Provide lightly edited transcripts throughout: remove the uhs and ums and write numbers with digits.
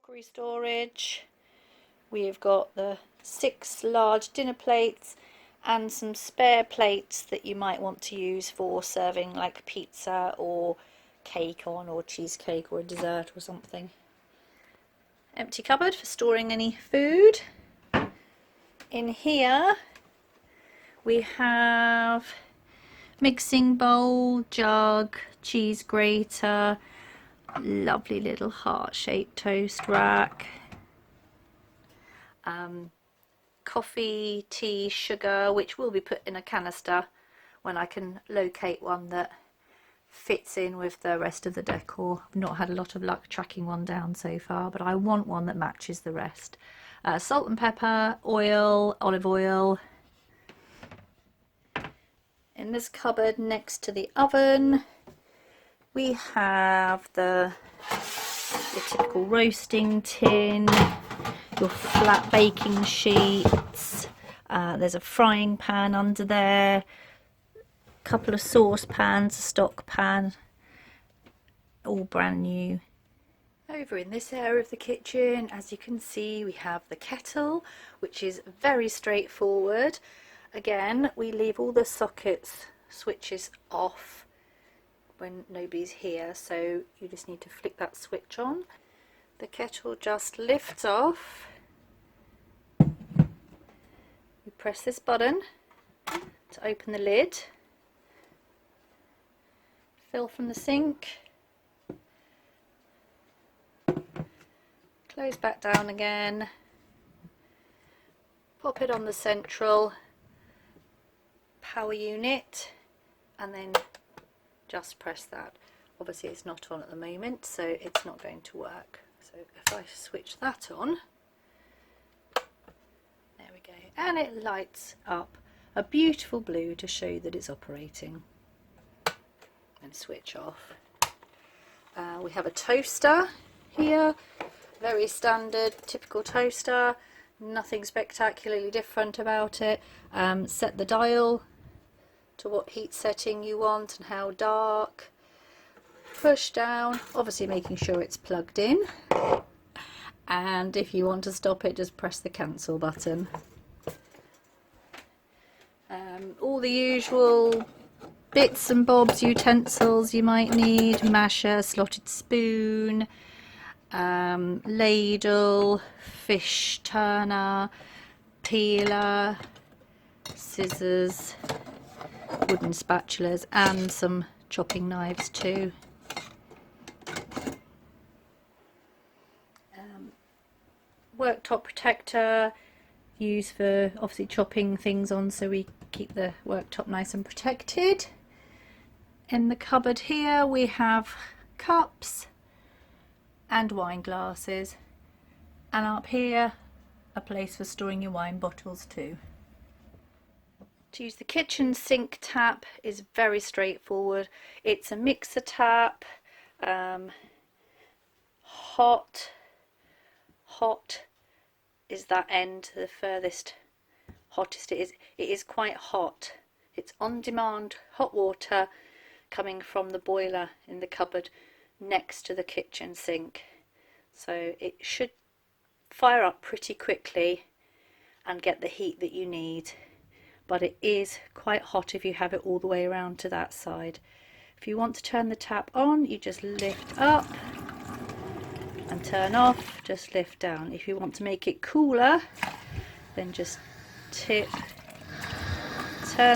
crockery storage. We've got the 6 large dinner plates and some spare plates that you might want to use for serving like pizza or cake on, or cheesecake or a dessert or something. Empty cupboard for storing any food. In here we have mixing bowl, jug, cheese grater, lovely little heart-shaped toast rack, coffee, tea, sugar, which will be put in a canister when I can locate one that fits in with the rest of the decor. I've not had a lot of luck tracking one down so far, but I want one that matches the rest. Salt and pepper, oil, olive oil. In this cupboard next to the oven we have your typical roasting tin, your flat baking sheets, there's a frying pan under there, a couple of saucepans, a stock pan, all brand new. Over in this area of the kitchen, as you can see, we have the kettle, which is very straightforward. Again, we leave all the switches off when nobody's here, so you just need to flick that switch on. The kettle just lifts off. You press this button to open the lid, fill from the sink, close back down again, pop it on the central power unit, and then just press that. Obviously it's not on at the moment, so it's not going to work. So if I switch that on, there we go, and it lights up a beautiful blue to show that it's operating. And switch off. We have a toaster here, very standard, typical toaster, nothing spectacularly different about it. Set the dial to what heat setting you want and how dark. Push down, obviously making sure it's plugged in, and if you want to stop it, just press the cancel button. All the usual bits and bobs, utensils you might need: masher, slotted spoon, ladle, fish turner, peeler, scissors, wooden spatulas, and some chopping knives too. Worktop protector, used for obviously chopping things on, so we keep the worktop nice and protected. In the cupboard here we have cups and wine glasses, and up here a place for storing your wine bottles too. To use the kitchen sink tap is very straightforward. It's a mixer tap, hot is that end, the furthest hottest it is quite hot. It's on demand hot water coming from the boiler in the cupboard next to the kitchen sink, so it should fire up pretty quickly and get the heat that you need, but it is quite hot if you have it all the way around to that side. If you want to turn the tap on, you just lift up, and turn off, just lift down. If you want to make it cooler, then just turn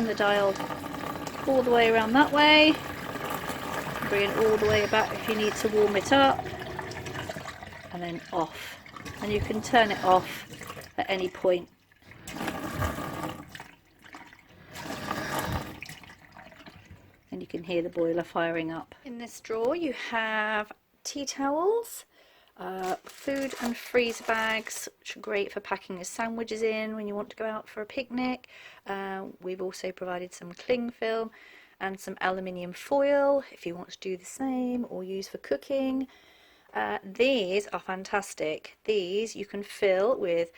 the dial all the way around that way, bring it all the way back if you need to warm it up, and then off. And you can turn it off at any point. And you can hear the boiler firing up. In this drawer you have tea towels, food and freezer bags, which are great for packing your sandwiches in when you want to go out for a picnic. We've also provided some cling film and some aluminium foil if you want to do the same or use for cooking. These are fantastic. These you can fill with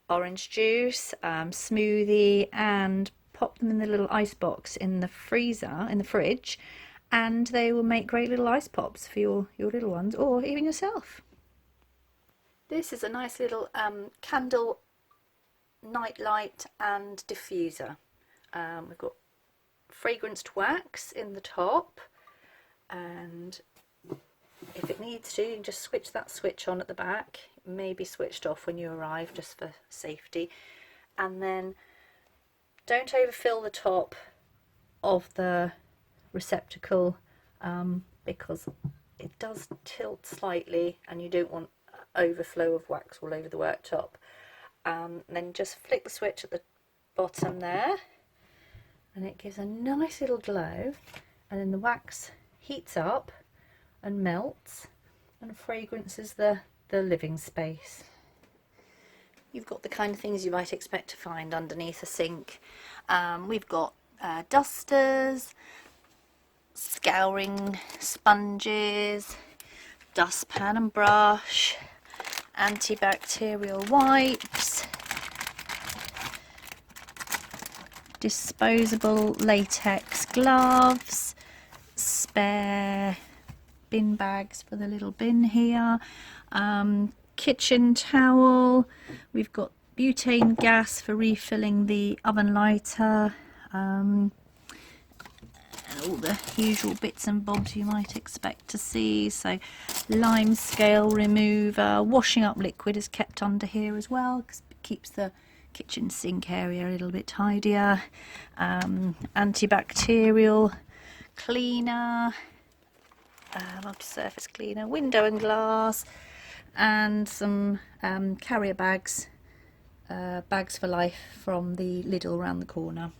orange juice, smoothie, and pop them in the little ice box in the freezer, in the fridge, and they will make great little ice pops for your little ones, or even yourself. This is a nice little candle night light and diffuser. We've got fragranced wax in the top, and if it needs to, you can just switch that switch on at the back. It may be switched off when you arrive just for safety. And then don't overfill the top of the receptacle because it does tilt slightly and you don't want overflow of wax all over the worktop. Then just flick the switch at the bottom there and it gives a nice little glow, and then the wax heats up and melts and fragrances the living space. You've got the kind of things you might expect to find underneath a sink. We've got dusters, scouring sponges, dustpan and brush, antibacterial wipes, disposable latex gloves, spare bin bags for the little bin here, kitchen towel. We've got butane gas for refilling the oven lighter, and all the usual bits and bobs you might expect to see. So lime scale remover, washing up liquid is kept under here as well because it keeps the kitchen sink area a little bit tidier, antibacterial cleaner, multi-surface cleaner, window and glass, and some carrier bags, bags for life from the Lidl around the corner.